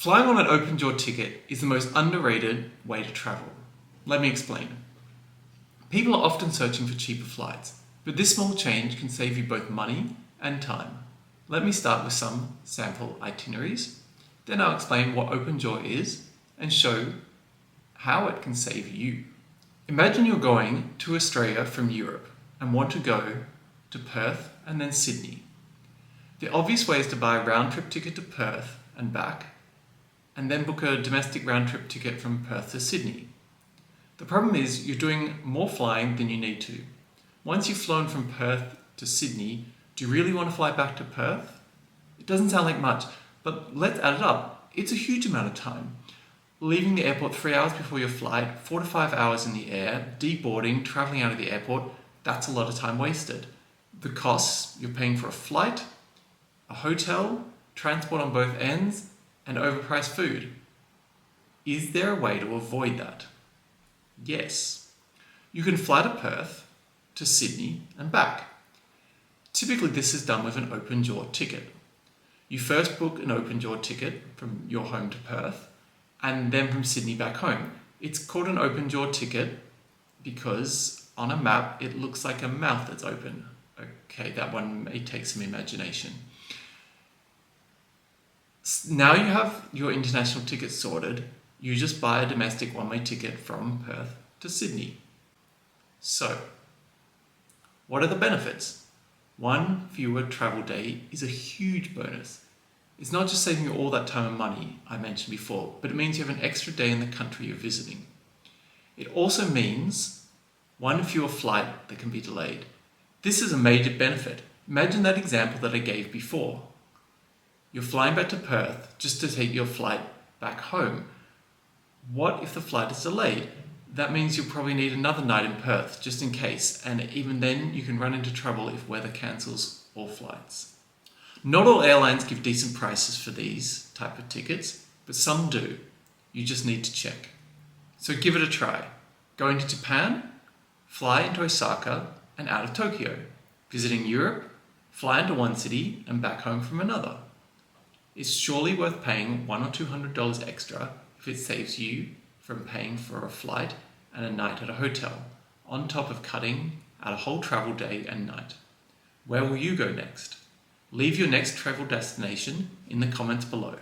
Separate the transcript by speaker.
Speaker 1: Flying on an open-jaw ticket is the most underrated way to travel. Let me explain. People are often searching for cheaper flights, but this small change can save you both money and time. Let me start with some sample itineraries, then I'll explain what open-jaw is and show how it can save you. Imagine you're going to Australia from Europe and want to go to Perth and then Sydney. The obvious way is to buy a round-trip ticket to Perth and back, and then book a domestic round-trip ticket from Perth to Sydney. The problem is you're doing more flying than you need to. Once you've flown from Perth to Sydney, do you really want to fly back to Perth? It doesn't sound like much, but let's add it up. It's a huge amount of time. Leaving the airport 3 hours before your flight, 4 to 5 hours in the air, deboarding, traveling out of the airport, that's a lot of time wasted. The costs, you're paying for a flight, a hotel, transport on both ends, and overpriced food. Is there a way to avoid that? Yes. You can fly to Perth, to Sydney, and back. Typically, this is done with an open-jaw ticket. You first book an open-jaw ticket from your home to Perth, and then from Sydney back home. It's called an open-jaw ticket because on a map, it looks like a mouth that's open. Okay, that one may take some imagination. Now you have your international ticket sorted, you just buy a domestic one-way ticket from Perth to Sydney. So, what are the benefits? One fewer travel day is a huge bonus. It's not just saving you all that time and money I mentioned before, but it means you have an extra day in the country you're visiting. It also means one fewer flight that can be delayed. This is a major benefit. Imagine that example that I gave before. You're flying back to Perth just to take your flight back home. What if the flight is delayed? That means you'll probably need another night in Perth just in case, and even then you can run into trouble if weather cancels all flights. Not all airlines give decent prices for these type of tickets, but some do. You just need to check. So give it a try. Going to Japan, fly into Osaka and out of Tokyo. Visiting Europe, fly into one city and back home from another. It's surely worth paying $100 or $200 extra if it saves you from paying for a flight and a night at a hotel, on top of cutting out a whole travel day and night. Where will you go next? Leave your next travel destination in the comments below.